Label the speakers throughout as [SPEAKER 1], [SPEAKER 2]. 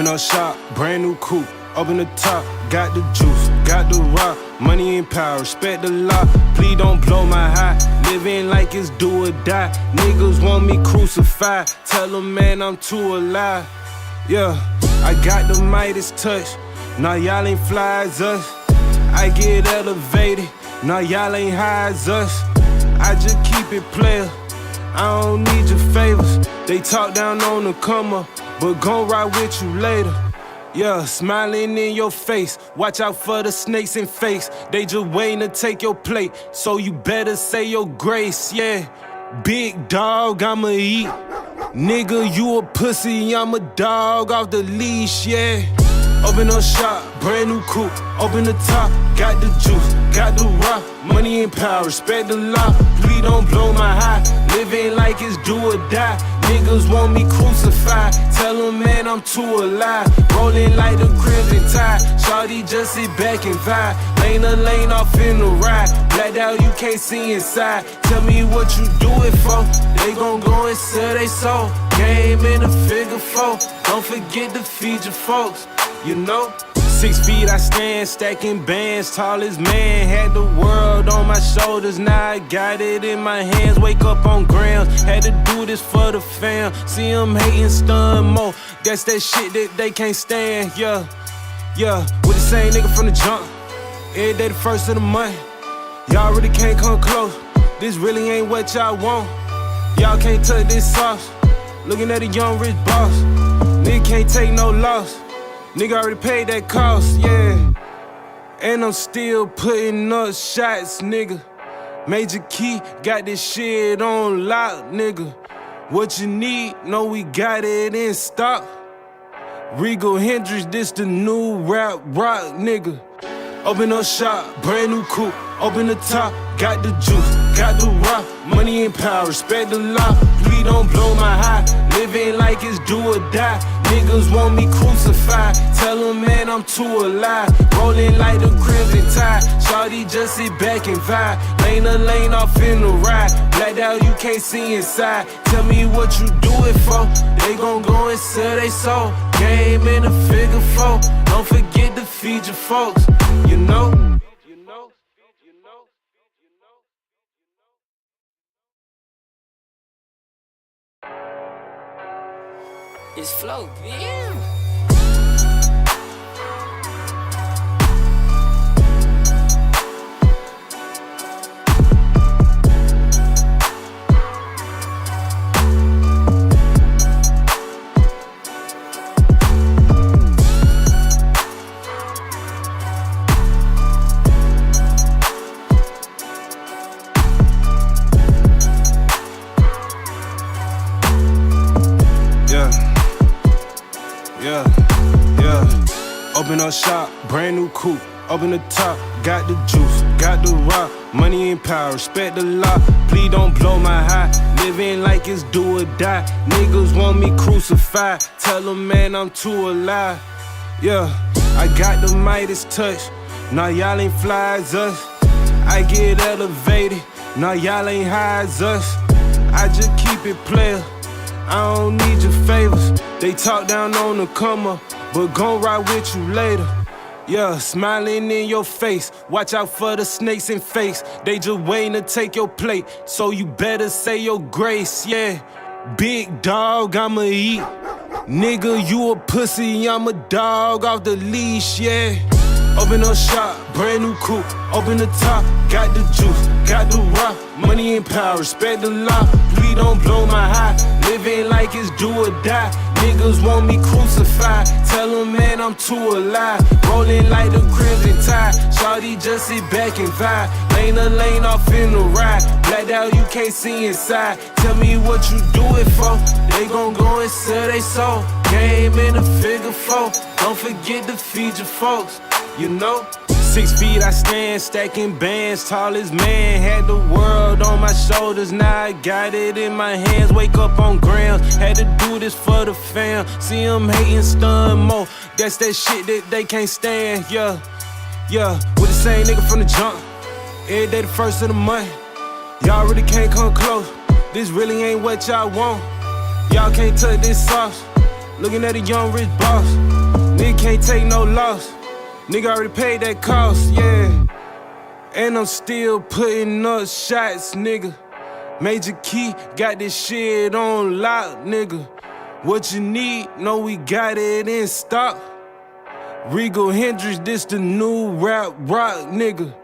[SPEAKER 1] Open up shop, brand new coupe. Open the top, got the juice, got the rock. Money and power, respect the law. Please don't blow my high. Living like it's do or die. Niggas want me crucified. Tell them, man, I'm too alive. Yeah, I got the Midas touch. Nah, y'all ain't fly as us. I get elevated. Nah, y'all ain't high as us. I just keep it player. I don't need your favors. They talk down on the come up, but gon' ride with you later. Yeah, smiling in your face. Watch out for the snakes and fakes. They just waiting to take your plate, so you better say your grace, yeah. Big dog, I'ma eat. Nigga, you a pussy, I'm a dog off the leash, yeah. Open up shop, brand new coupe. Open the top, got the juice, got the rock. Money and power, respect the law. Please don't blow my high. Living like it's do or die. Niggas want me crucified. Tell them, man, I'm too alive. Rolling like the crimson tide. Shawty just sit back and vibe. Lane to lane off in the ride. Blacked out, you can't see inside. Tell me what you do it for. They gon' go and sell they soul. Game in a figure four. Don't forget to feed your folks, you know. 6 feet I stand, stacking bands, tallest man. Had the world on my shoulders, now I got it in my hands. Wake up on grams, had to do this for the fam. See them hating, stun more. That's that shit that they can't stand, yeah. Yeah, with the same nigga from the jump. Every day the first of the month. Y'all really can't come close. This really ain't what y'all want. Y'all can't touch this sauce. Looking at a young rich boss. Nigga can't take no loss. Nigga already paid that cost, yeah. And I'm still putting up shots, nigga. Major Key got this shit on lock, nigga. What you need, know we got it in stock. Regal Hendrix, this the new rap rock, nigga. Open up shop, brand new coupe. Open the top, got the juice, got the rock. Money and power, respect the law. Please don't blow my high. Living like it's do or die. Niggas want me crucified. Tell them, man, I'm too alive. Rolling like the crimson tide. Shawty just sit back and vibe. Lane to lane off in the ride. Blacked out, you can't see inside. Tell me what you do it for. They gon' go and sell they soul. Game in a figure four. Don't forget to feed your folks, you know.
[SPEAKER 2] It's Flow, yeah.
[SPEAKER 1] Open up shop, brand new coupe. Open the top, got the juice, got the rock. Money and power, respect the law. Please don't blow my high. Living like it's do or die. Niggas want me crucified. Tell them, man, I'm too alive. Yeah, I got the Midas touch. Nah, y'all ain't fly as us. I get elevated. Nah, y'all ain't high as us. I just keep it player. I don't need your favors. They talk down on the come up, but gon' ride with you later. Yeah, smiling in your face. Watch out for the snakes and fakes. They just waiting to take your plate, so you better say your grace, yeah. Big dog, I'ma eat. Nigga, you a pussy, I'm a dog off the leash, yeah. Open up shop, brand new coupe. Open the top, got the juice, got the rock. Money and power, respect the law. Please don't blow my high. Living like it's do or die. Niggas want me crucified. Tell them, man, I'm too alive. Rolling like the crimson tide. Shawty just sit back and vibe. Lane to lane off in the ride. Blacked out, you can't see inside. Tell me what you do it for. They gon' go and sell they soul. Game in a figure four. Don't forget to feed your folks, you know. 6 feet I stand, stacking bands, tallest man. Had the world on my shoulders, now I got it in my hands. Wake up on grams, had to do this for the fam. See them hating, stun more. That's that shit that they can't stand, yeah. Yeah, with the same nigga from the jump. Every day the first of the month. Y'all really can't come close. This really ain't what y'all want. Y'all can't touch this sauce. Looking at a young rich boss. Nigga can't take no loss. Nigga already paid that cost, yeah. And I'm still putting up shots, nigga. Major Key got this shit on lock, nigga. What you need? No, we got it in stock. Regal Hendrix, this the new rap rock, nigga.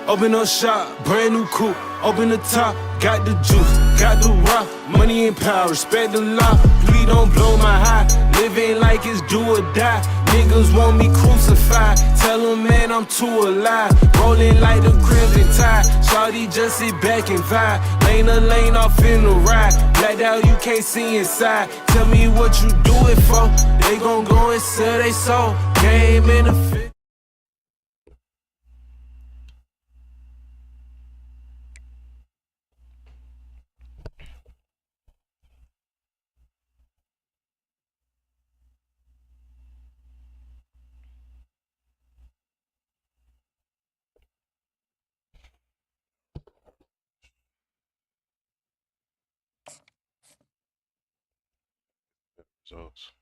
[SPEAKER 1] Open up shop, brand new coupe. Open the top, got the juice, got the rock. Money and power, respect the law. Please don't blow my high. Living like it's do or die. Niggas want me crucified. Tell them, man, I'm too alive. Rolling like the crimson tide. Shawty just sit back and vibe. Lane to lane off in the ride. Blacked out, you can't see inside. Tell me what you do it for. They gon' go and sell they soul. Game in the fit.
[SPEAKER 3] Results.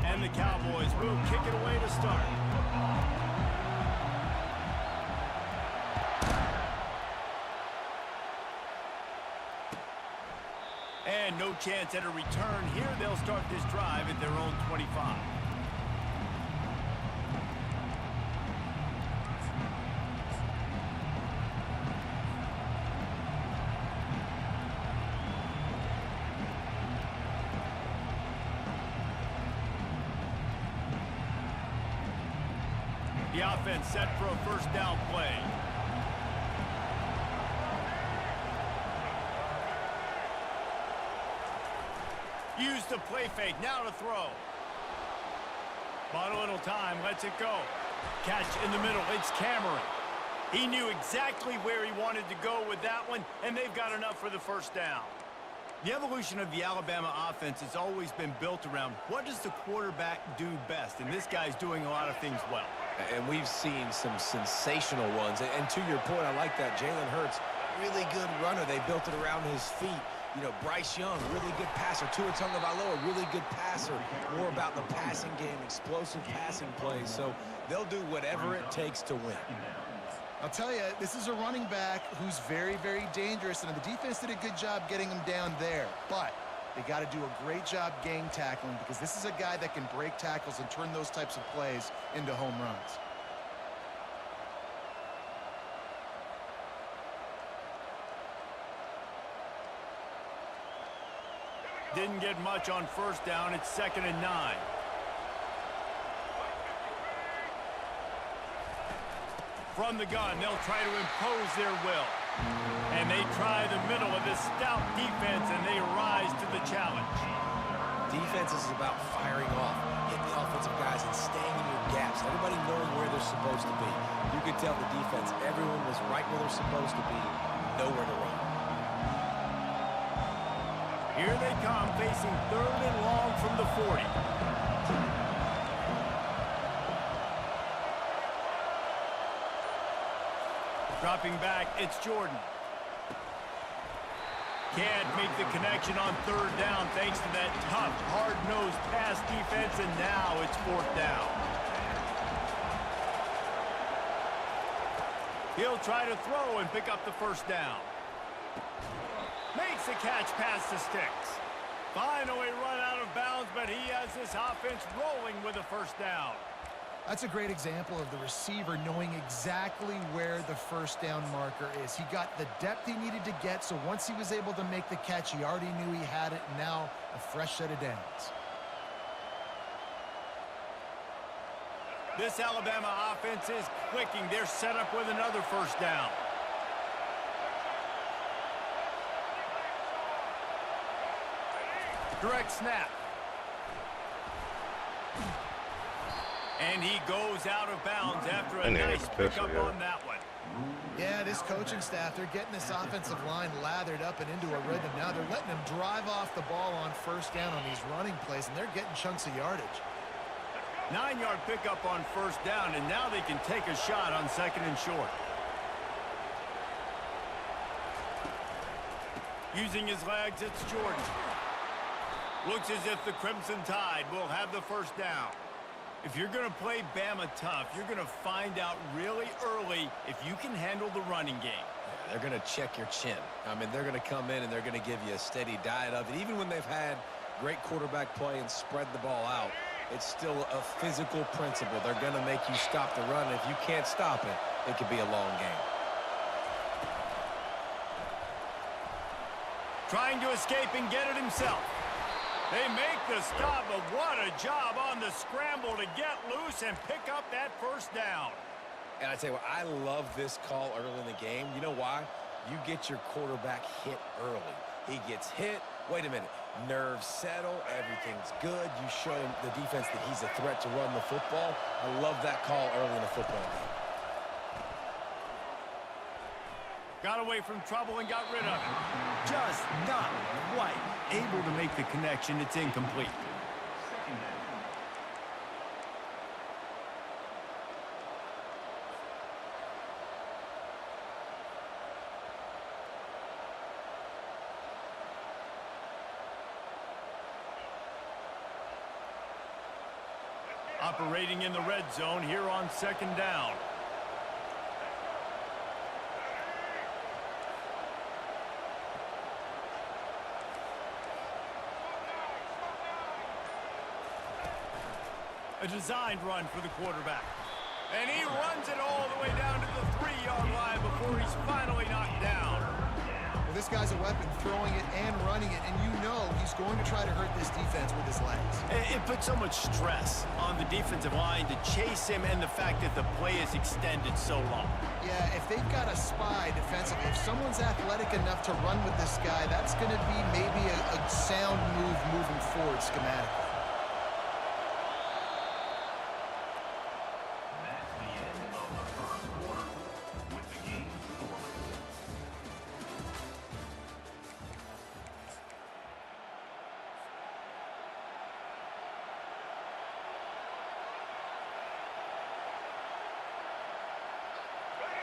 [SPEAKER 4] And the Cowboys will kick it away to start. And no chance at a return here. They'll start this drive at their own 25. The offense set for a first down play. Use the play fake, now to throw. Bought a little time, lets it go. Catch in the middle, it's Cameron. He knew exactly where he wanted to go with that one, and they've got enough for the first down. The evolution of the Alabama offense has always been built around what does the quarterback do best, and this guy's doing a lot of things well.
[SPEAKER 5] And we've seen some sensational ones. And to your point, I like that. Jalen Hurts, really good runner. They built it around his feet. You know, Bryce Young, really good passer. Tua Tagovailoa, really good passer. More about the passing game, explosive passing plays. So they'll do whatever it takes to win.
[SPEAKER 6] I'll tell you, this is a running back who's very, very dangerous, and the defense did a good job getting him down there. But they got to do a great job gang tackling because this is a guy that can break tackles and turn those types of plays into home runs.
[SPEAKER 4] Didn't get much on first down. It's 2nd and 9. From the gun, they'll try to impose their will. And they try the middle of this stout defense, and they rise to the challenge.
[SPEAKER 5] Defense is about firing off, hitting the offensive guys and staying in your gaps. Everybody knowing where they're supposed to be. You could tell the defense, everyone was right where they're supposed to be, nowhere to run.
[SPEAKER 4] Here they come, facing 3rd and long from the 40. Dropping back, it's Jordan. Can't make the connection on 3rd down thanks to that tough, hard-nosed pass defense, and now it's 4th down. He'll try to throw and pick up the first down. Makes the catch past the sticks. Finally run out of bounds, but he has this offense rolling with a first down.
[SPEAKER 6] That's a great example of the receiver knowing exactly where the first down marker is. He got the depth he needed to get, so once he was able to make the catch, he already knew he had it, and now a fresh set of downs.
[SPEAKER 4] This Alabama offense is clicking. They're set up with another first down. Direct snap. And he goes out of bounds after a nice pickup on that one.
[SPEAKER 6] Yeah, this coaching staff, they're getting this offensive line lathered up and into a rhythm. Now they're letting them drive off the ball on first down on these running plays, and they're getting chunks of yardage.
[SPEAKER 4] 9-yard pickup on first down, and now they can take a shot on second and short. Using his legs, it's Jordan. Looks as if the Crimson Tide will have the first down. If you're going to play Bama tough, you're going to find out really early if you can handle the running game.
[SPEAKER 5] Yeah, they're going to check your chin. I mean, they're going to come in and they're going to give you a steady diet of it. Even when they've had great quarterback play and spread the ball out, it's still a physical principle. They're going to make you stop the run. If you can't stop it, it could be a long game.
[SPEAKER 4] Trying to escape and get it himself. They make the stop, but what a job on the scramble to get loose and pick up that first down.
[SPEAKER 5] And I tell you what, I love this call early in the game. You know why? You get your quarterback hit early. He gets hit. Wait a minute. Nerves settle. Everything's good. You show him the defense that he's a threat to run the football. I love that call early in the football game.
[SPEAKER 4] Got away from trouble and got rid of it. Just not quite able to make the connection. It's incomplete. Operating in the red zone here on second down. A designed run for the quarterback. And he runs it all the way down to the 3-yard line before he's finally knocked down.
[SPEAKER 6] Well, this guy's a weapon, throwing it and running it, and you know he's going to try to hurt this defense with his legs.
[SPEAKER 4] It puts so much stress on the defensive line to chase him, and the fact that the play is extended so long.
[SPEAKER 6] Yeah, if they've got a spy defensively, if someone's athletic enough to run with this guy, that's going to be maybe a sound move moving forward schematically.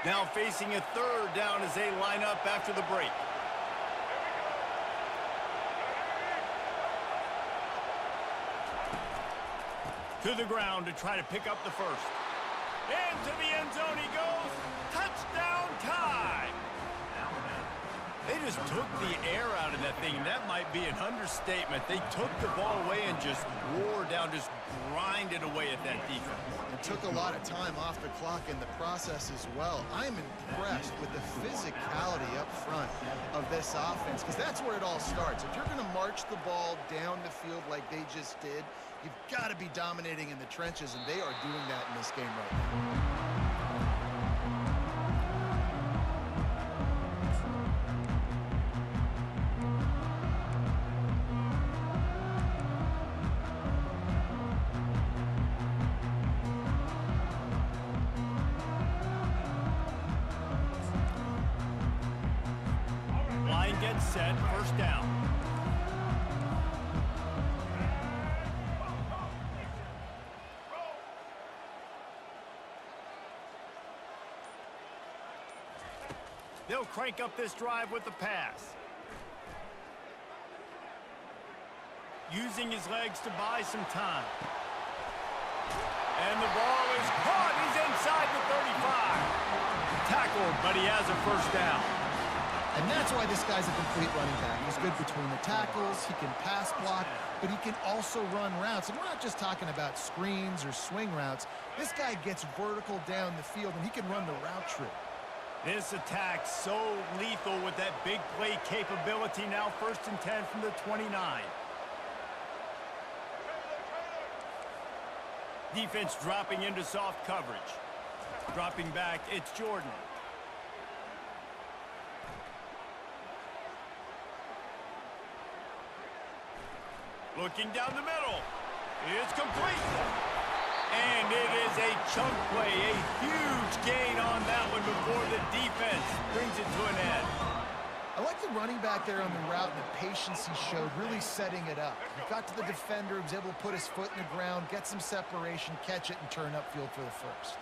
[SPEAKER 4] Now facing a third down as they line up after the break. To the ground to try to pick up the first. Into the end zone he goes. Touchdown time! They just took the air out of that thing, and that might be an understatement. They took the ball away and just wore down, just grinded away at that defense.
[SPEAKER 6] It took a lot of time off the clock in the process as well. I'm impressed with the physicality up front of this offense, because that's where it all starts. If you're going to march the ball down the field like they just did, you've got to be dominating in the trenches, and they are doing that in this game right now.
[SPEAKER 4] Gets set, first down. They'll crank up this drive with the pass. Using his legs to buy some time. And the ball is caught. He's inside the 35. Tackled, but he has a first down.
[SPEAKER 6] And that's why this guy's a complete running back. He's good between the tackles, he can pass block, but he can also run routes. And we're not just talking about screens or swing routes. This guy gets vertical down the field, and he can run the route tree.
[SPEAKER 4] This attack so lethal with that big play capability. Now first and 10 from the 29. Defense dropping into soft coverage. Dropping back, it's Jordan. Looking down the middle. It's complete. And it is a chunk play, a huge gain on that one before the defense brings it to an end.
[SPEAKER 6] I like the running back there on the route and the patience he showed, really setting it up. He got to the defender, he was able to put his foot in the ground, get some separation, catch it, and turn upfield for the first.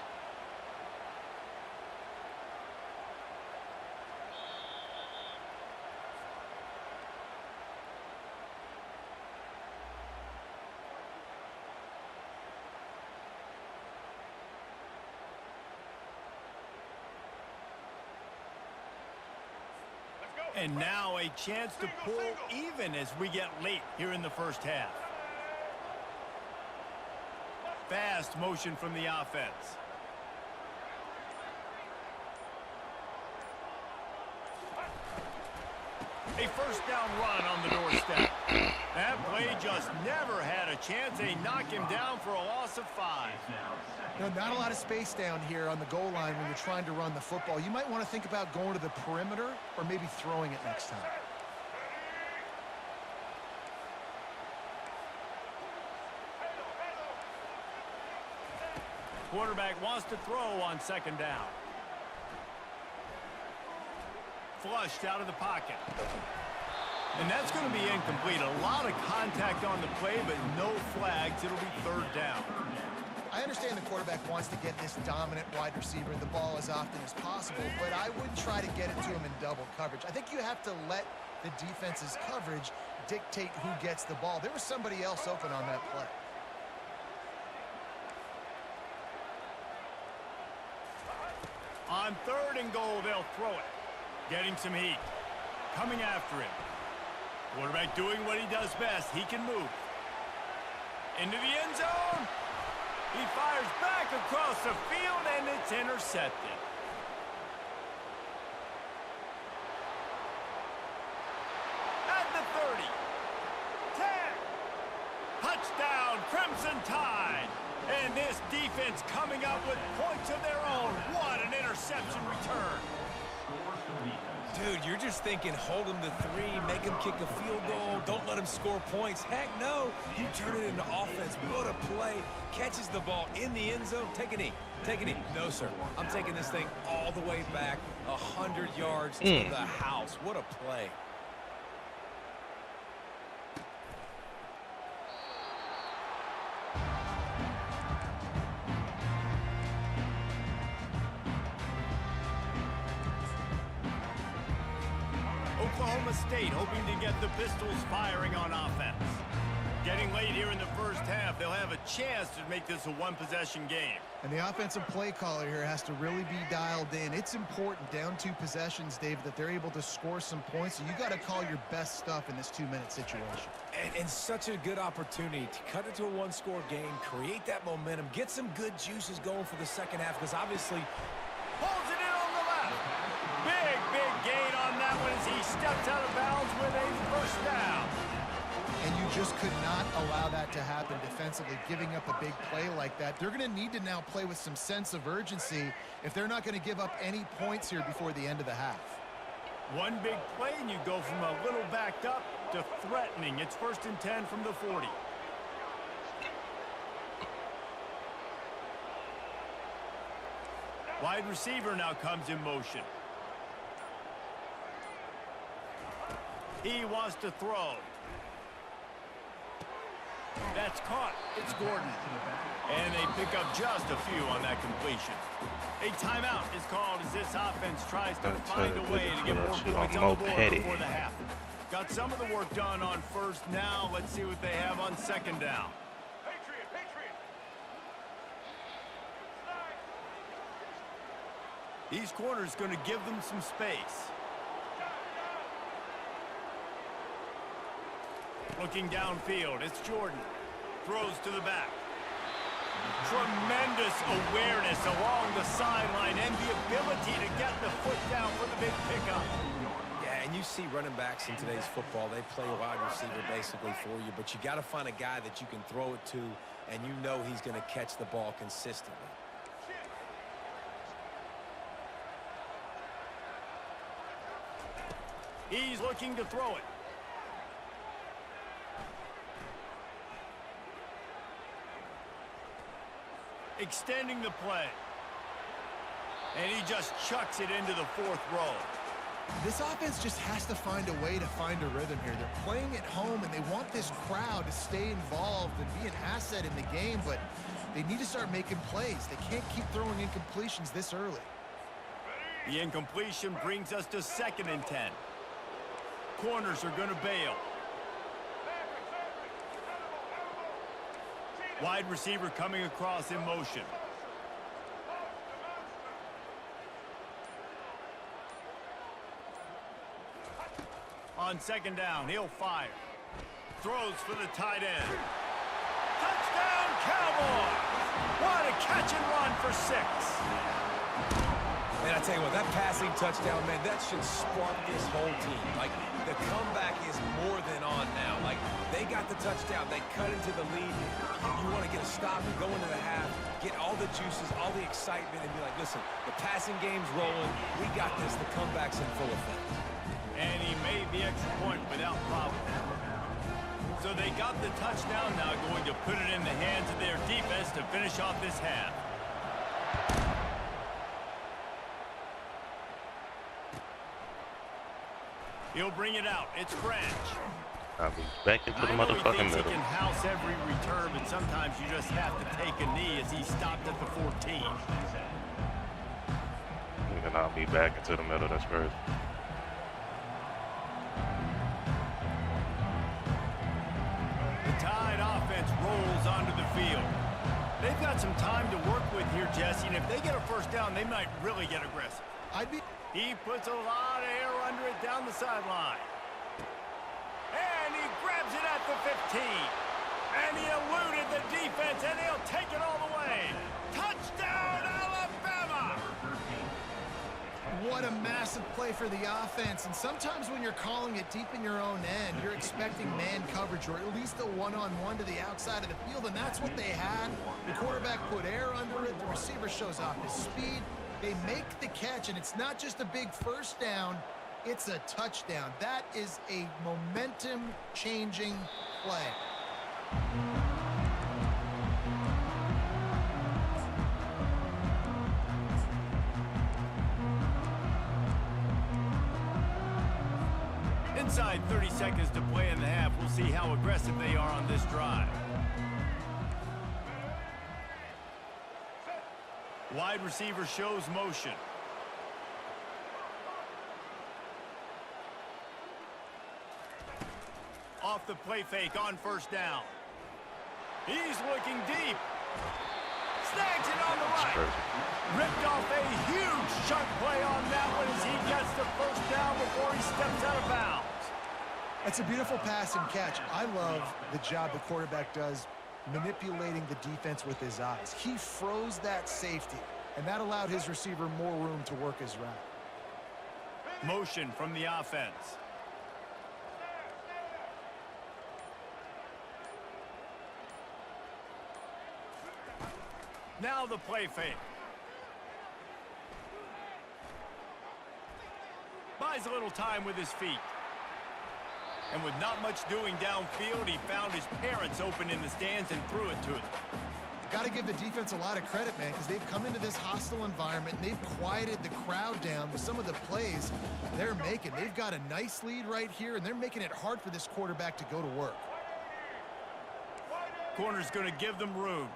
[SPEAKER 4] And now a chance to pull even as we get late here in the first half. Fast motion from the offense. A first down run on the doorstep. That play just never had a chance. They knock him down for a loss of 5.
[SPEAKER 6] No, not a lot of space down here on the goal line when you're trying to run the football. You might want to think about going to the perimeter or maybe throwing it next time.
[SPEAKER 4] Quarterback wants to throw on second down. Flushed out of the pocket. And that's going to be incomplete. A lot of contact on the play, but no flags. It'll be third down.
[SPEAKER 6] I understand the quarterback wants to get this dominant wide receiver the ball as often as possible, but I wouldn't try to get it to him in double coverage. I think you have to let the defense's coverage dictate who gets the ball. There was somebody else open on that play.
[SPEAKER 4] On third and goal, they'll throw it. Getting some heat. Coming after him. Quarterback doing what he does best. He can move. Into the end zone. He fires back across the field, and it's intercepted. At the 30. 10. Touchdown, Crimson Tide. And this defense coming up with points of their own. What an interception return.
[SPEAKER 5] Dude, you're just thinking hold him to 3, make him kick a field goal, don't let him score points. Heck no, you turn it into offense. What a play. Catches the ball in the end zone. Take a knee. Take a knee. No, sir. I'm taking this thing all the way back 100 yards to the house. What a play.
[SPEAKER 4] Oklahoma State hoping to get the Pistols firing on offense. Getting late here in the first half, they'll have a chance to make this a one-possession game.
[SPEAKER 6] And the offensive play caller here has to really be dialed in. It's important, down 2 possessions, Dave, that they're able to score some points. So you got to call your best stuff in this 2-minute situation.
[SPEAKER 5] And such a good opportunity to cut it to a 1-score game, create that momentum, get some good juices going for the second half, because obviously
[SPEAKER 4] Pulls it in on the left. Big gain on that one as he steps out of bounds with a first down.
[SPEAKER 6] And you just could not allow that to happen defensively, giving up a big play like that. They're going to need to now play with some sense of urgency if they're not going to give up any points here before the end of the half.
[SPEAKER 4] One big play, and you go from a little backed up to threatening. It's 1st and 10 from the 40. Wide receiver now comes in motion. He wants to throw. That's caught. It's Gordon. And they pick up just a few on that completion. A timeout is called as this offense tries to find a way to get more points on the board before the half. Got some of the work done on first. Now let's see what they have on second down. These corners going to give them some space. Looking downfield, it's Jordan. Throws to the back. Tremendous awareness along the sideline and the ability to get the foot down for the big pickup.
[SPEAKER 5] Yeah, And you see running backs in today's football, they play wide receiver basically for you, but you got to find a guy that you can throw it to, and you know he's going to catch the ball consistently.
[SPEAKER 4] He's looking to throw it. Extending the play. And he just chucks it into the 4th row.
[SPEAKER 6] This offense just has to find a way to find a rhythm here. They're playing at home, and they want this crowd to stay involved and be an asset in the game, but they need to start making plays. They can't keep throwing incompletions this early.
[SPEAKER 4] The incompletion brings us to 2nd and 10. Corners are going to bail. Wide receiver coming across in motion. On 2nd down, he'll fire. Throws for the tight end. Touchdown, Cowboys! What a catch and run for 6.
[SPEAKER 5] Man, I tell you what, that passing touchdown, man, that should spark this whole team. Like, the comeback is more than on now. Like, they got the touchdown. They cut into the lead. You want to get a stop and go into the half, get all the juices, all the excitement, and be like, listen, the passing game's rolling. We got this. The comeback's in full effect.
[SPEAKER 4] And he made the extra point without problem. So they got the touchdown, now going to put it in the hands of their defense to finish off this half. He'll bring it out. It's Branch.
[SPEAKER 3] I'll be back into the
[SPEAKER 4] I know
[SPEAKER 3] motherfucking
[SPEAKER 4] he thinks
[SPEAKER 3] middle.
[SPEAKER 4] he can house every return, but sometimes you just have to take a knee as he stopped at the 14.
[SPEAKER 3] And I'll be back into the middle. That's crazy.
[SPEAKER 4] The Tide offense rolls onto the field. They've got some time to work with here, Jesse, and if they get a first down, they might really get aggressive. He puts a lot of air under it down the sideline. And he grabs it at the 15. And he eluded the defense, and he'll take it all the way. Touchdown, Alabama!
[SPEAKER 6] What a massive play for the offense. And sometimes when you're calling it deep in your own end, you're expecting man coverage or at least a one-on-one to the outside of the field, and that's what they had. The quarterback put air under it. The receiver shows off his speed. They make the catch, and it's not just a big first down, it's a touchdown. That is a momentum-changing play.
[SPEAKER 4] Inside 30 seconds to play in the half. We'll see how aggressive they are on this drive. Wide receiver shows motion. Off the play fake on first down. He's looking deep. Snags it on the right. Ripped off a huge chunk play on that one as he gets the first down before he steps out of bounds.
[SPEAKER 6] That's a beautiful pass and catch. I love the job the quarterback does manipulating the defense with his eyes. He froze that safety, and that allowed his receiver more room to work his route.
[SPEAKER 4] Motion from the offense. Now the play fake. Buys a little time with his feet. And with not much doing downfield, he found his parents open in the stands and threw it to them.
[SPEAKER 6] Got to give the defense a lot of credit, man, because they've come into this hostile environment, and they've quieted the crowd down with some of the plays they're making. They've got a nice lead right here, and they're making it hard for this quarterback to go to work.
[SPEAKER 4] Corner's going to give them room.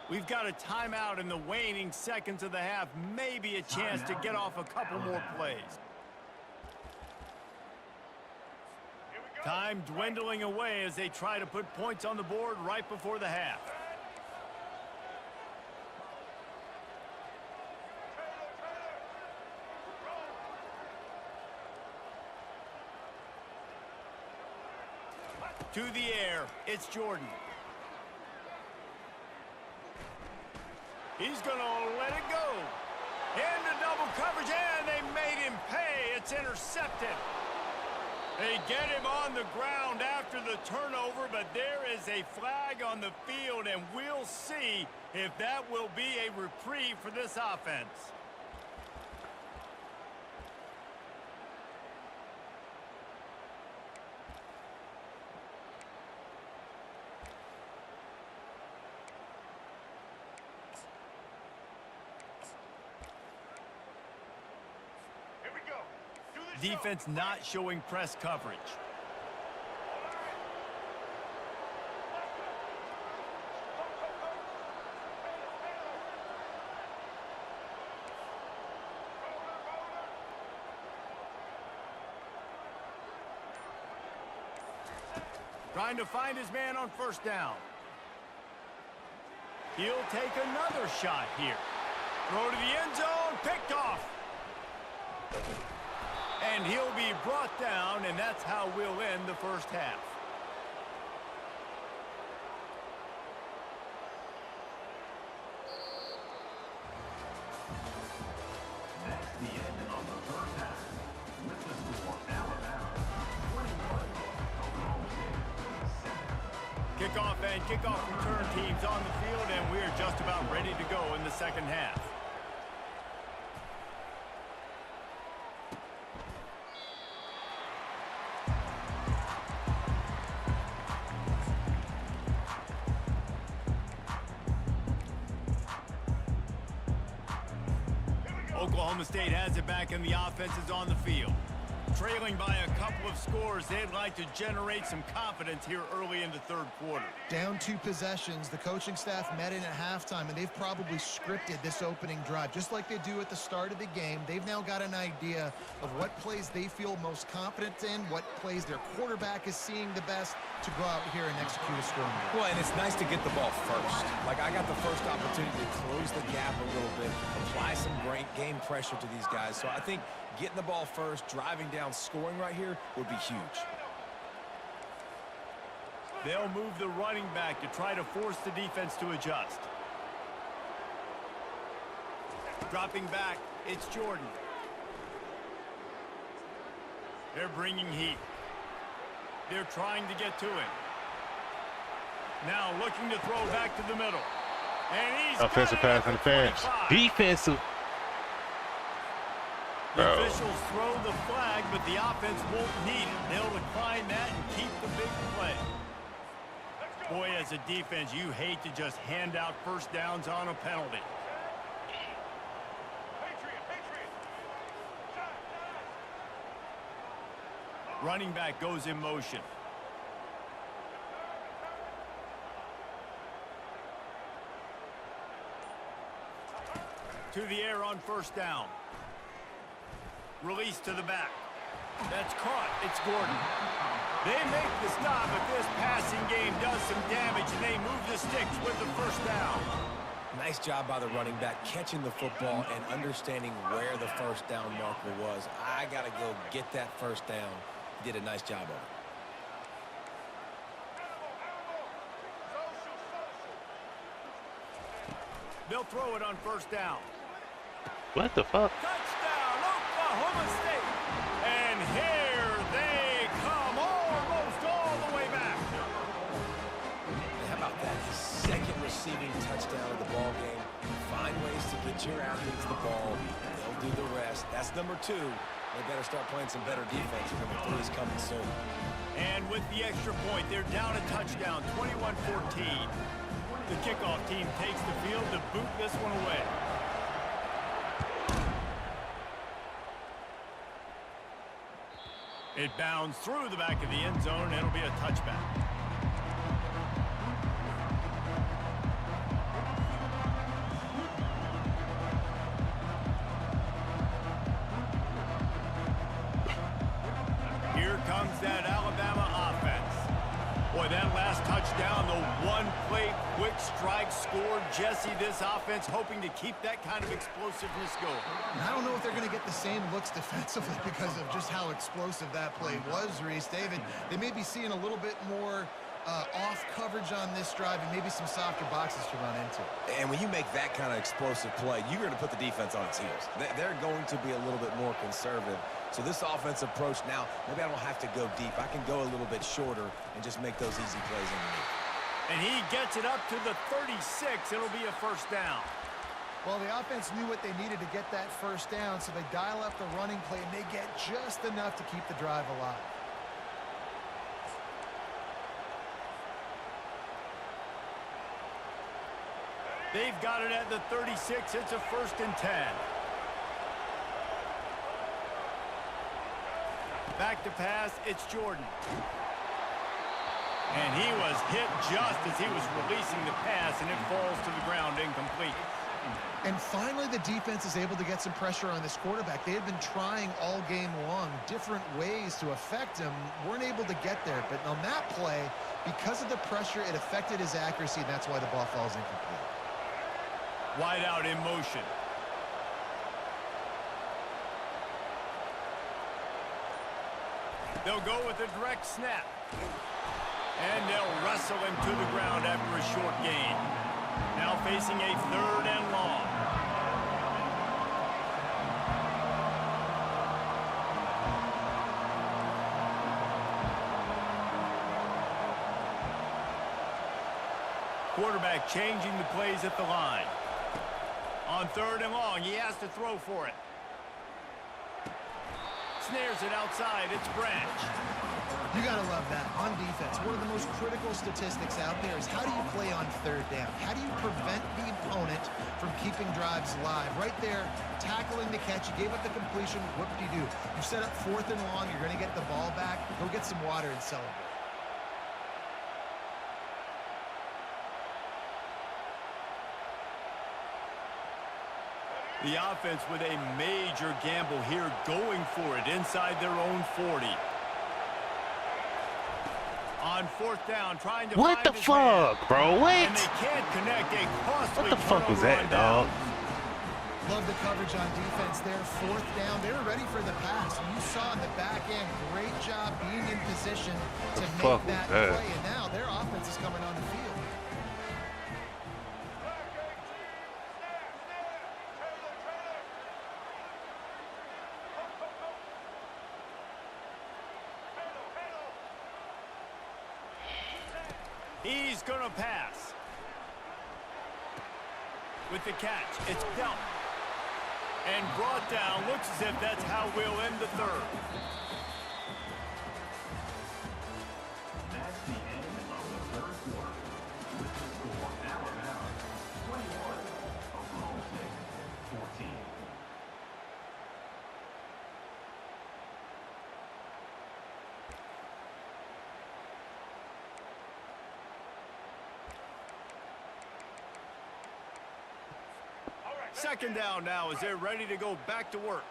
[SPEAKER 4] We've got a timeout in the waning seconds of the half. Maybe a chance to get off a couple more plays. Time dwindling away as they try to put points on the board right before the half. To the air, it's Jordan. He's going to let it go. Into double coverage, and they made him pay. It's intercepted. They get him on the ground after the turnover, but there is a flag on the field, and we'll see if that will be a reprieve for this offense. Defense not showing press coverage. Trying to find his man on first down. He'll take another shot here. Throw to the end zone, picked off. And he'll be brought down, and that's how we'll end the first half.
[SPEAKER 7] That's the end of the first half. With the score, Alabama 21, Oklahoma State 7.
[SPEAKER 4] Kickoff and kickoff return teams on the field, and we're just about ready to go in the second half. Oklahoma State has it back, and the offense is on the field. Trailing by a couple of scores, they'd like to generate some confidence here early in the third quarter.
[SPEAKER 6] Down 2 possessions, the coaching staff met in at halftime, and they've probably scripted this opening drive. Just like they do at the start of the game, they've now got an idea of what plays they feel most confident in, what plays their quarterback is seeing the best to go out here and execute a scoring drive.
[SPEAKER 5] Well, and it's nice to get the ball first. Like, I got the first opportunity to close the gap a little bit, apply some great game pressure to these guys. So I think getting the ball first, driving down, scoring right here would be huge.
[SPEAKER 4] They'll move the running back to try to force the defense to adjust. Dropping back, it's Jordan. They're bringing heat. They're trying to get to him. Now looking to throw back to the middle. And he's
[SPEAKER 3] Offensive pass interference. Defensive.
[SPEAKER 4] The
[SPEAKER 3] Bro.
[SPEAKER 4] officials throw the flag, but the offense won't need it. They'll decline that and keep the big play. Boy, as a defense, you hate to just hand out first downs on a penalty. Running back goes in motion. To the air on first down. Release to the back. That's caught. It's Gordon. They make the stop, but this passing game does some damage, and they move the sticks with the first down.
[SPEAKER 5] Nice job by the running back catching the football and understanding where the first down marker was. I got to go get that first down. He did a nice job of it.
[SPEAKER 4] They'll throw it on first down.
[SPEAKER 3] What the fuck?
[SPEAKER 4] Touchdown, Oklahoma State. And here they come, almost all the way back.
[SPEAKER 5] How about that? His second receiving touchdown of the ball game. Find ways to get your athletes the ball. They'll do the rest. That's number 2. They better start playing some better defense. Number 3 is coming soon.
[SPEAKER 4] And with the extra point, they're down a touchdown, 21-14. The kickoff team takes the field to boot this one away. It bounds through the back of the end zone, and it'll be a touchback. Here comes that Alabama offense. Boy, that last touchdown, the one-play quick strike scored. Jesse, this offense hoping to keep that kind of explosiveness going.
[SPEAKER 6] And I don't know if they're going to get the same looks defensively because of just how explosive that play was, Reese. David, they may be seeing a little bit more off coverage on this drive and maybe some softer boxes to run into.
[SPEAKER 5] And when you make that kind of explosive play, you're going to put the defense on its heels. They're going to be a little bit more conservative. So this offensive approach now, maybe I don't have to go deep. I can go a little bit shorter and just make those easy plays underneath.
[SPEAKER 4] And he gets it up to the 36. It'll be a first down.
[SPEAKER 6] Well, the offense knew what they needed to get that first down, so they dial up the running play, and they get just enough to keep the drive alive.
[SPEAKER 4] They've got it at the 36. It's a 1st and 10. Back to pass, it's Jordan. And he was hit just as he was releasing the pass, and it falls to the ground incomplete.
[SPEAKER 6] And finally, the defense is able to get some pressure on this quarterback. They had been trying all game long, different ways to affect him, weren't able to get there. But on that play, because of the pressure, it affected his accuracy, and that's why the ball falls incomplete.
[SPEAKER 4] Wide out in motion. They'll go with a direct snap. And they'll wrestle him to the ground after a short gain. Now facing a 3rd and long. Quarterback changing the plays at the line. On 3rd and long, he has to throw for it. Snares it outside, it's Branch.
[SPEAKER 6] You got to love that. On defense, one of the most critical statistics out there is how do you play on 3rd down? How do you prevent the opponent from keeping drives alive? Right there, tackling the catch. You gave up the completion. What did you do? You set up 4th and long. You're going to get the ball back. Go get some water and celebrate.
[SPEAKER 4] The offense with a major gamble here, going for it inside their own 40. On 4th down, trying to
[SPEAKER 3] What the fuck, bro? What?
[SPEAKER 4] And they can't connect a costly
[SPEAKER 3] What the fuck was
[SPEAKER 4] turnover
[SPEAKER 3] that,
[SPEAKER 4] on
[SPEAKER 3] dog?
[SPEAKER 4] downs.
[SPEAKER 6] Love the coverage on defense there. 4th down. They were ready for the pass. You saw in the back end, great job being in position to make that play. And now their offense is coming on the field.
[SPEAKER 4] He's going to pass. With the catch, it's Delton. And brought down, looks as if that's how we'll end the 3rd.
[SPEAKER 7] That's the end of the 3rd quarter. With the score, Alabama 21, Oklahoma State 14.
[SPEAKER 4] Second down now as they're ready to go back to work.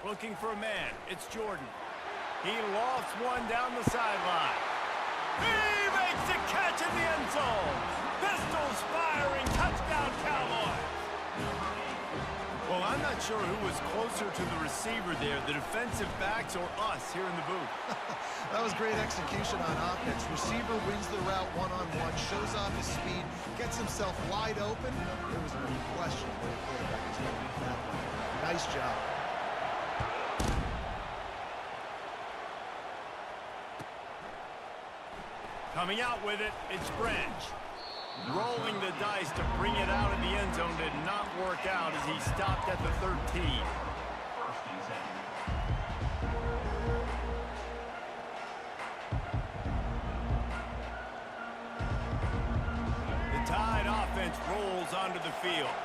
[SPEAKER 4] Looking for a man. It's Jordan. He lofts one down the sideline. He makes the catch in the end zone. Pistols firing. Touchdown, Cowboys. Well, I'm not sure who was closer to the receiver there, the defensive backs or us here in the booth.
[SPEAKER 6] That was great execution on offense. Receiver wins the route one-on-one, shows off his speed, gets himself wide open. There was no question where the quarterback was going to beat that one. Nice job.
[SPEAKER 4] Coming out with it, it's Branch. Rolling the dice to bring it out of the end zone did not work out as he stopped at the 13.
[SPEAKER 7] First and 10.
[SPEAKER 4] The Tide offense rolls onto the field.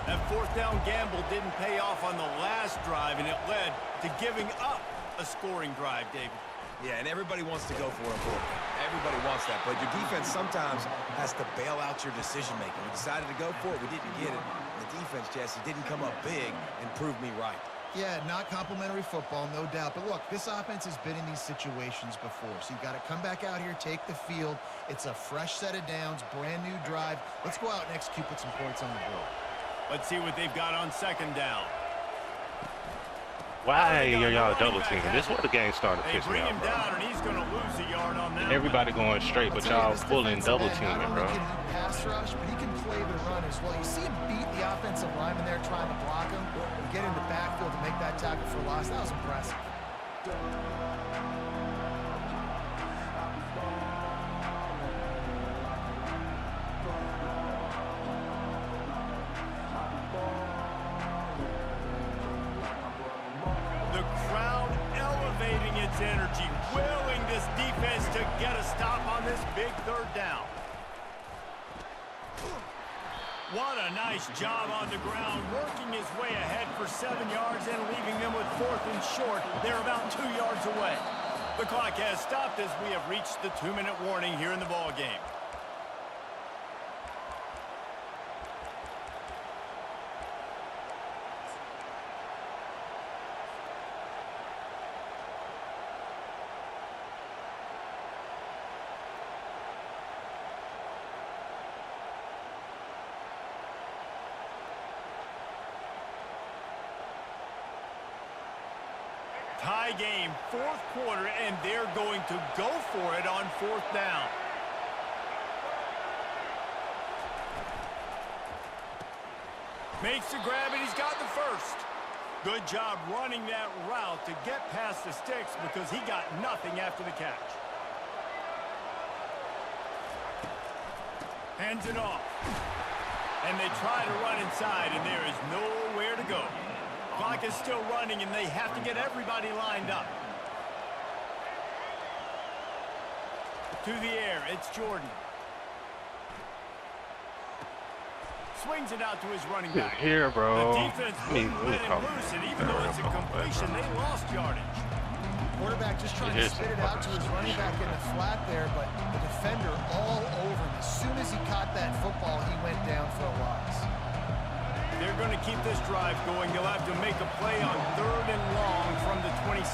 [SPEAKER 4] That 4th down gamble didn't pay off on the last drive, and it led to giving up a scoring drive, David.
[SPEAKER 5] Yeah, and everybody wants to go for it. Everybody wants that, but your defense sometimes has to bail out your decision-making. We decided to go for it. We didn't get it. The defense, Jesse, didn't come up big and prove me right.
[SPEAKER 6] Yeah, not complimentary football, no doubt. But look, this offense has been in these situations before. So you've got to come back out here, take the field. It's a fresh set of downs, brand new drive. Let's go out and execute, put some points on the board.
[SPEAKER 4] Let's see what they've got on second down.
[SPEAKER 3] Why are y'all double teaming? This is where the game started
[SPEAKER 4] They
[SPEAKER 3] pissing me
[SPEAKER 4] bring
[SPEAKER 3] off,
[SPEAKER 4] him
[SPEAKER 3] bro.
[SPEAKER 4] down, and he's going to lose a yard on that.
[SPEAKER 3] Everybody going straight, but y'all pulling double teaming, bro.
[SPEAKER 6] Not only can he pass rush, but he can play the run as well. You see him beat the offensive lineman there trying to block him and get in the backfield to make that tackle for loss. That was impressive.
[SPEAKER 4] The crowd elevating its energy, willing this defense to get a stop on this big third down. What a nice job on the ground, working his way ahead for 7 yards and leaving them with 4th and short. They're about 2 yards away. The clock has stopped as we have reached the 2-minute warning here in the ball game. Tie game, 4th quarter, and they're going to go for it on 4th down. Makes the grab, and he's got the first. Good job running that route to get past the sticks because he got nothing after the catch. Hands it off. And they try to run inside, and there is nowhere to go. Clock is still running, and they have to get everybody lined up. To the air, it's Jordan. Swings it out to his running back.
[SPEAKER 3] Here, bro.
[SPEAKER 4] The defense wouldn't let him loose, and even though it's a completion, they lost yardage.
[SPEAKER 6] Quarterback just trying to spit it out to his running back in the flat there, but the defender all over him. As soon as he caught that football, he went down for a loss.
[SPEAKER 4] They're going to keep this drive going. They'll have to make a play on 3rd and long from the 26.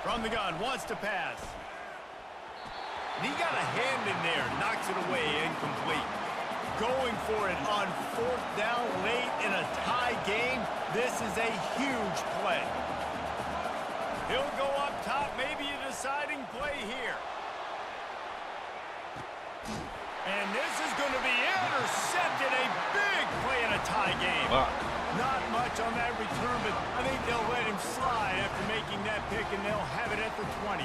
[SPEAKER 4] From the gun, wants to pass. He got a hand in there, knocks it away, incomplete. Going for it on 4th down late in a tie game. This is a huge play. He'll go up top, maybe a deciding play here. And this is going to be intercepted. A big play in a tie game.
[SPEAKER 3] Wow.
[SPEAKER 4] Not much on that return, but I think they'll let him slide after making that pick, and they'll have it at the 20.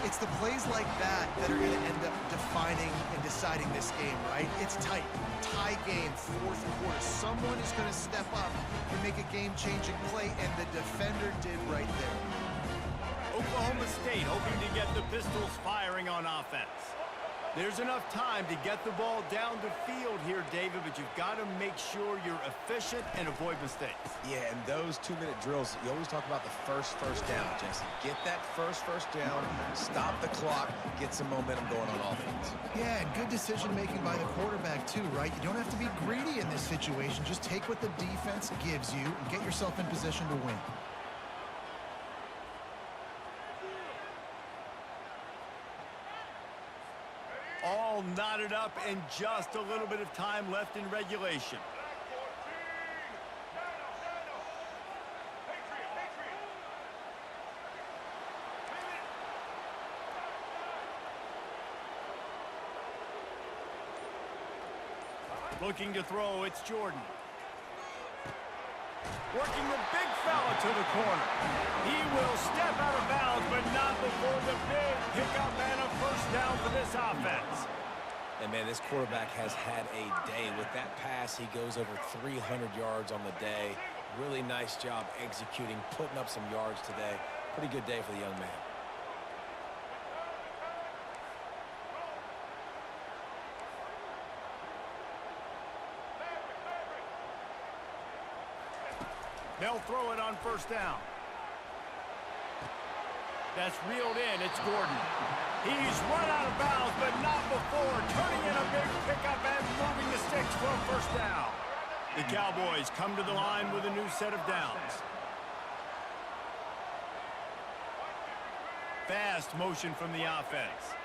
[SPEAKER 6] It's the plays like that that are going to end up defining and deciding this game, right? It's tight. Tie game, 4th quarter. Someone is going to step up and make a game-changing play, and the defender did right there.
[SPEAKER 4] Oklahoma State hoping to get the Pistols firing on offense. There's enough time to get the ball down the field here, David, but you've got to make sure you're efficient and avoid mistakes.
[SPEAKER 5] Yeah, and those 2-minute drills, you always talk about the first down, Jesse. Get that first down, stop the clock, get some momentum going on offense.
[SPEAKER 6] Yeah, and good decision-making by the quarterback, too, right? You don't have to be greedy in this situation. Just take what the defense gives you and get yourself in position to win.
[SPEAKER 4] All knotted up and just a little bit of time left in regulation. Looking to throw, it's Jordan. Working the big fella to the corner. He will step out of bounds, but not before the big pickup and a first down for this offense.
[SPEAKER 5] And, man, this quarterback has had a day. With that pass, he goes over 300 yards on the day. Really nice job executing, putting up some yards today. Pretty good day for the young man.
[SPEAKER 4] They'll throw it on first down. That's reeled in. It's Gordon. He's run out of bounds, but not before turning in a big pickup and moving the sticks for a first down. The Cowboys come to the line with a new set of downs. Fast motion from the offense.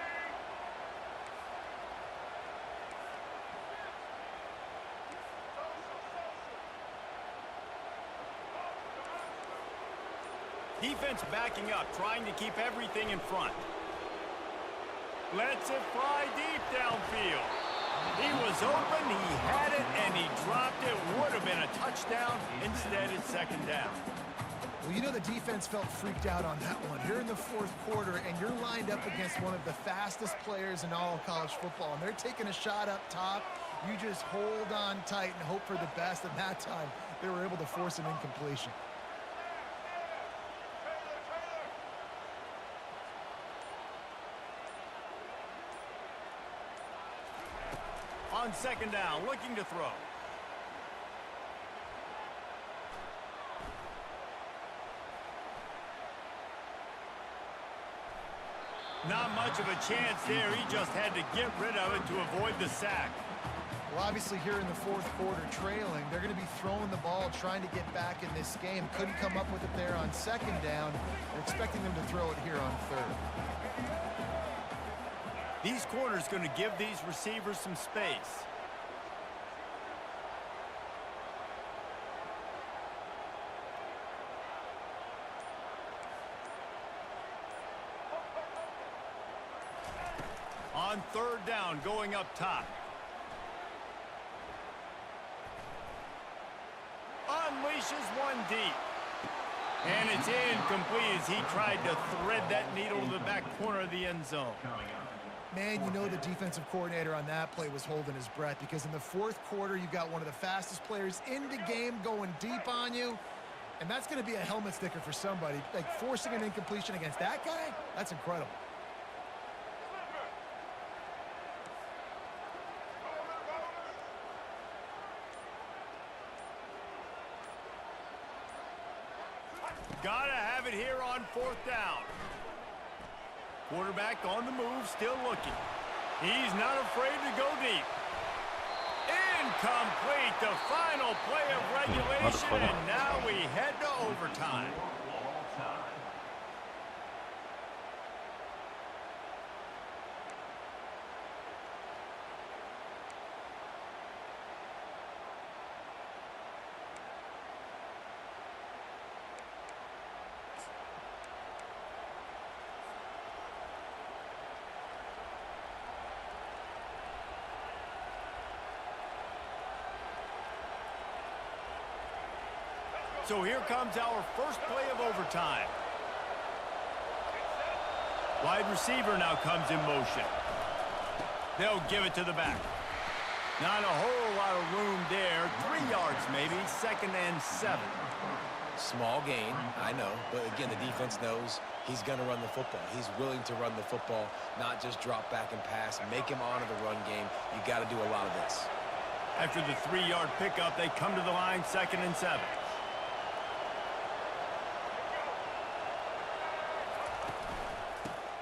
[SPEAKER 4] Defense backing up, trying to keep everything in front. Lets it fly deep downfield. He was open, he had it, and he dropped it. Would have been a touchdown. Instead, it's second down.
[SPEAKER 6] Well, you know the defense felt freaked out on that one. You're in the fourth quarter, and you're lined up against one of the fastest players in all of college football, and they're taking a shot up top. You just hold on tight and hope for the best, and that time they were able to force an incompletion.
[SPEAKER 4] On second down, looking to throw. Not much of a chance there. He just had to get rid of it to avoid the sack.
[SPEAKER 6] Well, obviously here in the fourth quarter trailing, they're going to be throwing the ball, trying to get back in this game. Couldn't come up with it there on second down. They're expecting them to throw it here on third.
[SPEAKER 4] These corners going to give these receivers some space. On third down, going up top. Unleashes one deep. And it's incomplete as he tried to thread that needle to the back corner of the end zone.
[SPEAKER 6] Man, you know the defensive coordinator on that play was holding his breath, because in the fourth quarter, you've got one of the fastest players in the game going deep on you, and that's going to be a helmet sticker for somebody. Like, forcing an incompletion against that guy, that's incredible.
[SPEAKER 4] Gotta have it here on fourth down. Quarterback on the move, still looking. He's not afraid to go deep. Incomplete, the final play of regulation, and now we head to overtime. So here comes our first play of overtime. Wide receiver now comes in motion. They'll give it to the back. Not a whole lot of room there. 3 yards maybe, 2nd and 7.
[SPEAKER 5] Small gain, I know, but again, the defense knows he's going to run the football. He's willing to run the football, not just drop back and pass, make him honor the run game. You got to do a lot of this.
[SPEAKER 4] After the 3-yard pickup, they come to the line, 2nd and 7.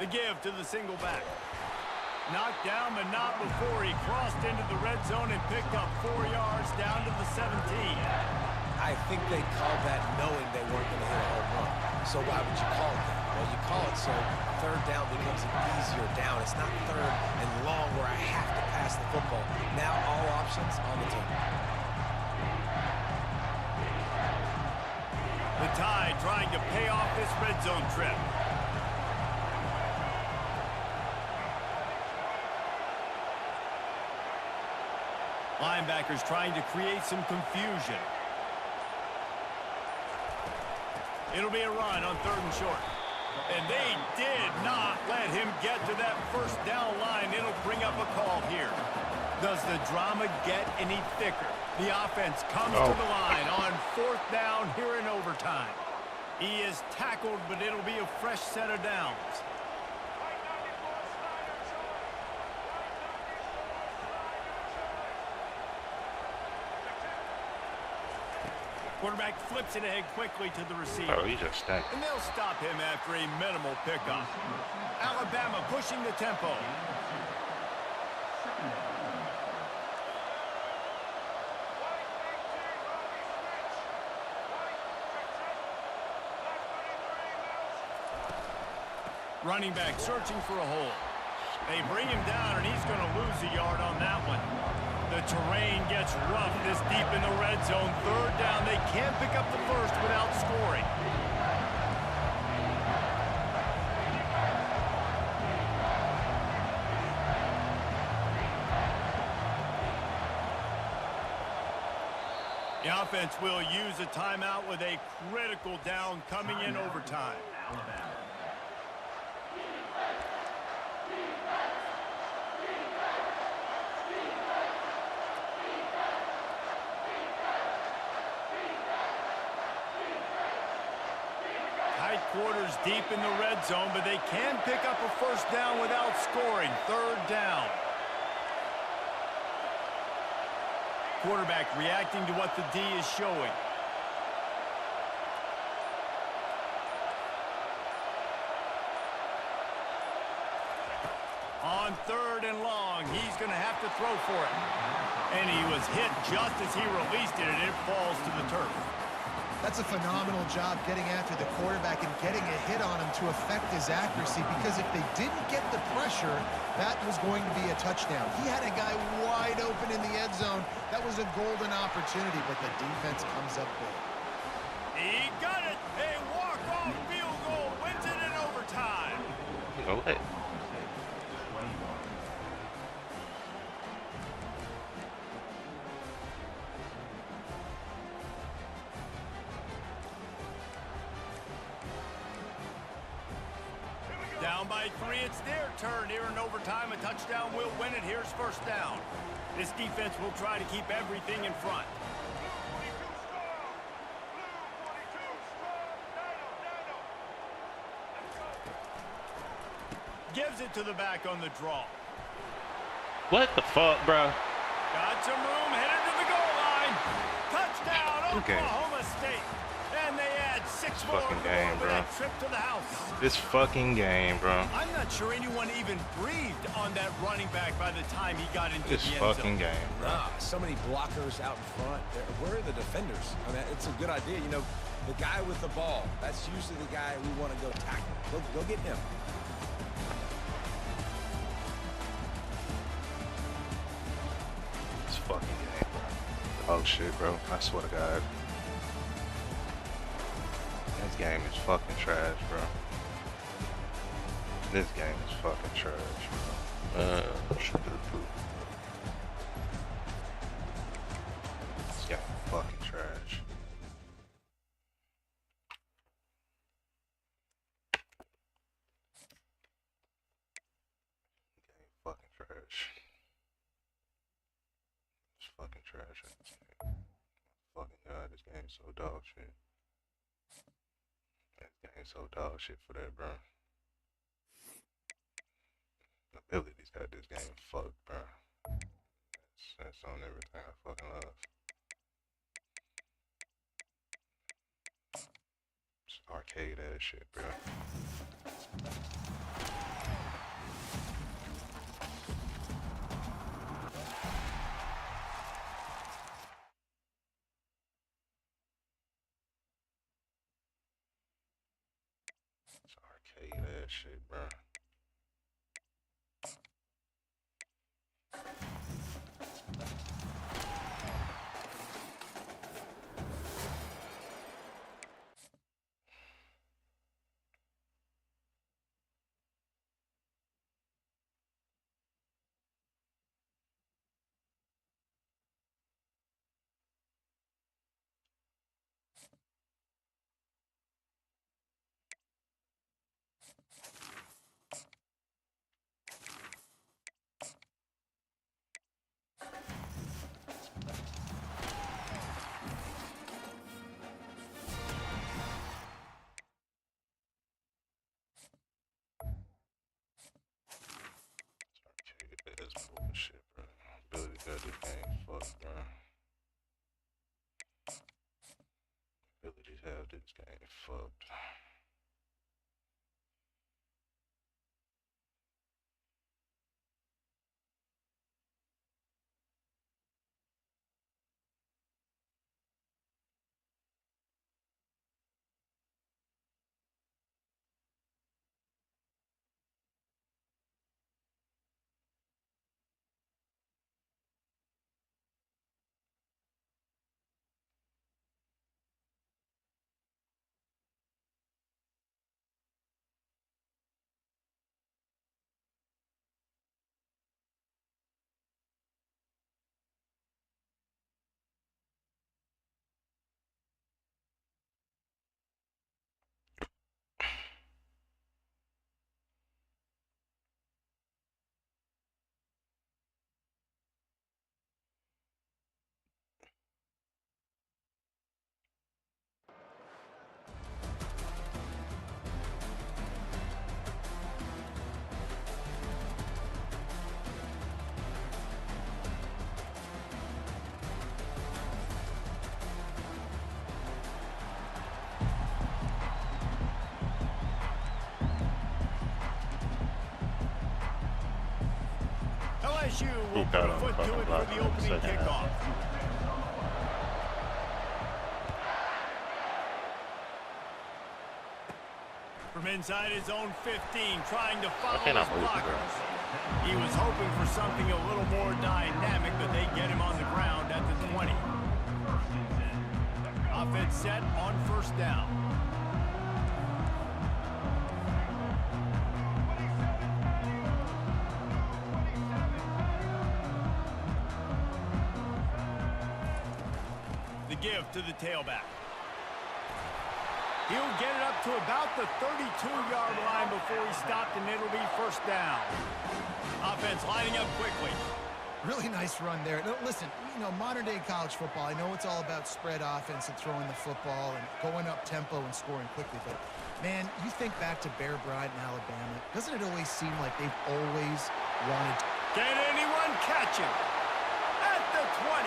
[SPEAKER 4] The give to the single back. Knocked down, but not before he crossed into the red zone and picked up 4 yards down to the 17.
[SPEAKER 5] I think they called that knowing they weren't going to hit a home run. So why would you call it that? Well, you call it so third down becomes an easier down. It's not third and long where I have to pass the football. Now all options on the table.
[SPEAKER 4] The Tide trying to pay off this red zone trip. Linebackers trying to create some confusion. It'll be a run on 3rd and short. And they did not let him get to that first down line. It'll bring up a call here. Does the drama get any thicker? The offense comes to the line on 4th down here in overtime. He is tackled, but it'll be a fresh set of downs. Quarterback flips it ahead quickly to the receiver.
[SPEAKER 3] Oh, he just stacked.
[SPEAKER 4] And they'll stop him after a minimal pickup. Alabama pushing the tempo. Running back searching for a hole. They bring him down, and he's going to lose a yard on that one. The terrain gets rough this deep in the red zone. 3rd down. They can't pick up the first without scoring. offense will use a timeout with a critical down coming in overtime. Tight quarters deep in the red zone, but they can pick up a first down without scoring. Third down. Quarterback reacting to what the D is showing. On third and long, he's going to have to throw for it. And he was hit just as he released it, and it falls to the turf.
[SPEAKER 6] That's a phenomenal job getting after the quarterback and getting a hit on him to affect his accuracy, because if they didn't get the pressure, that was going to be a touchdown. He had a guy wide open in the end zone. That was a golden opportunity, but the defense comes up big.
[SPEAKER 4] He got it. A walk-off field goal wins it in overtime.
[SPEAKER 3] No way.
[SPEAKER 4] Down by 3, it's their turn here in overtime. A touchdown will win it. Here's first down. This defense will try to keep everything in front. Gives it to the back on the draw.
[SPEAKER 3] What the fuck, bro?
[SPEAKER 4] Got some room, headed to the goal line. Touchdown,
[SPEAKER 3] Okay.
[SPEAKER 4] Oklahoma State. And they add 6 more
[SPEAKER 3] fucking game,
[SPEAKER 4] for
[SPEAKER 3] bro.
[SPEAKER 4] that trip to the house.
[SPEAKER 3] This fucking game, bro.
[SPEAKER 4] I'm not sure anyone even breathed on that running back by the time he got into
[SPEAKER 3] This
[SPEAKER 4] the end
[SPEAKER 3] fucking
[SPEAKER 4] zone.
[SPEAKER 3] game, bro.
[SPEAKER 5] So many blockers out in front. Where are the defenders? I mean, it's a good idea. You know, the guy with the ball, that's usually the guy we want to go tackle. Go get him.
[SPEAKER 3] This fucking game, bro. Oh shit, bro. I swear to God. This game is fucking trash, bro. This game is fucking trash, bro. This game is fucking trash. Game fucking trash. It's fucking trash. Fucking God, this game's so dog shit. This game's so dog shit for that, bro. Abilities got this game fucked, bro. That's on everything I fucking love. It's arcade ass shit, bro. It's arcade ass shit, bro. That's bullshit, bro. Ability got this game fucked, bro. Abilities have this game fucked.
[SPEAKER 4] LSU will
[SPEAKER 3] He
[SPEAKER 4] put
[SPEAKER 3] got
[SPEAKER 4] a
[SPEAKER 3] on the
[SPEAKER 4] foot to
[SPEAKER 3] fucking
[SPEAKER 4] it for
[SPEAKER 3] block
[SPEAKER 4] the
[SPEAKER 3] in the
[SPEAKER 4] opening
[SPEAKER 3] second half.
[SPEAKER 4] kickoff. From inside his own 15, trying to follow his
[SPEAKER 3] cannot believe
[SPEAKER 4] blockers. He was hoping for something a little more dynamic, but they get him on the ground at the 20. Offense set on first down. The give to the tailback. He'll get it up to about the 32-yard line before he stopped, and it'll be first down. Offense lining up quickly.
[SPEAKER 6] Really nice run there. No, listen, you know, modern-day college football, I know it's all about spread offense and throwing the football and going up tempo and scoring quickly, but, man, you think back to Bear Bryant in Alabama, doesn't it always seem like they've always wanted to...
[SPEAKER 4] Can anyone catch him? At the 20.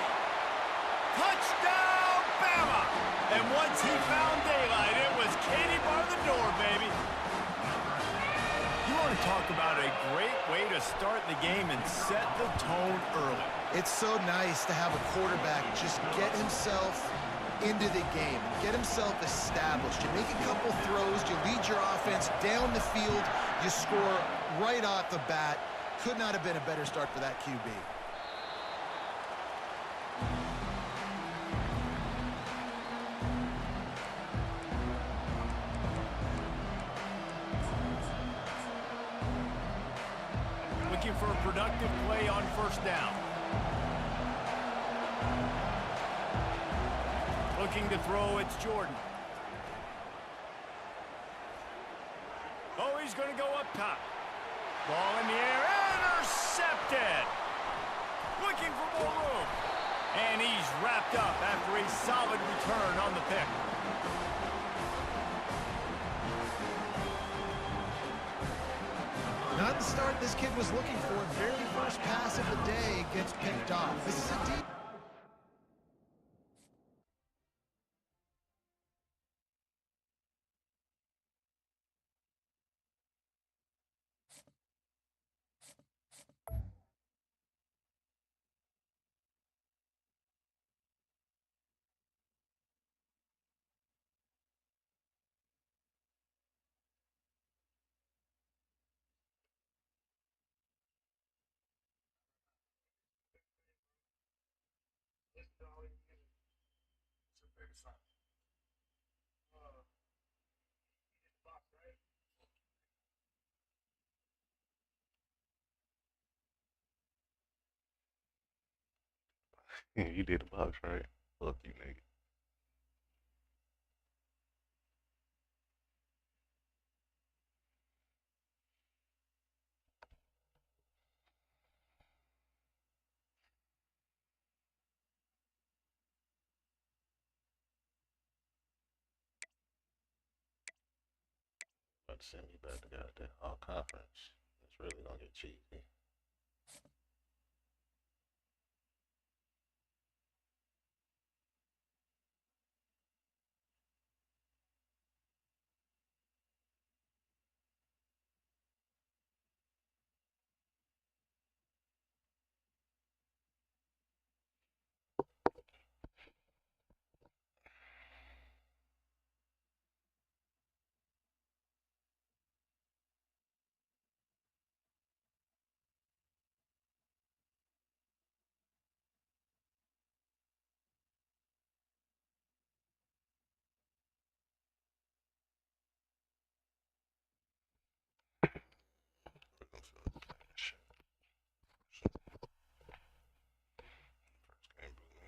[SPEAKER 4] Touchdown, Bama! And once he found daylight, it was Katie bar the door, baby. You want to talk about a great way to start the game and set the tone early.
[SPEAKER 6] It's so nice to have a quarterback just get himself into the game, get himself established. You make a couple throws, you lead your offense down the field, you score right off the bat. Could not have been a better start for that QB.
[SPEAKER 4] Looking for a productive play on first down. Looking to throw, it's Jordan. Oh, he's going to go up top. Ball in the air, intercepted. Looking for more room. And he's wrapped up after a solid return on the pick.
[SPEAKER 6] Not the start this kid was looking for. Very first pass of the day gets picked off. This is a deep...
[SPEAKER 3] You did the box, right? Fuck you, nigga. About to send me back to goddamn all conference. It's really gonna get cheesy. We're gonna feel the same shit. First game blew me.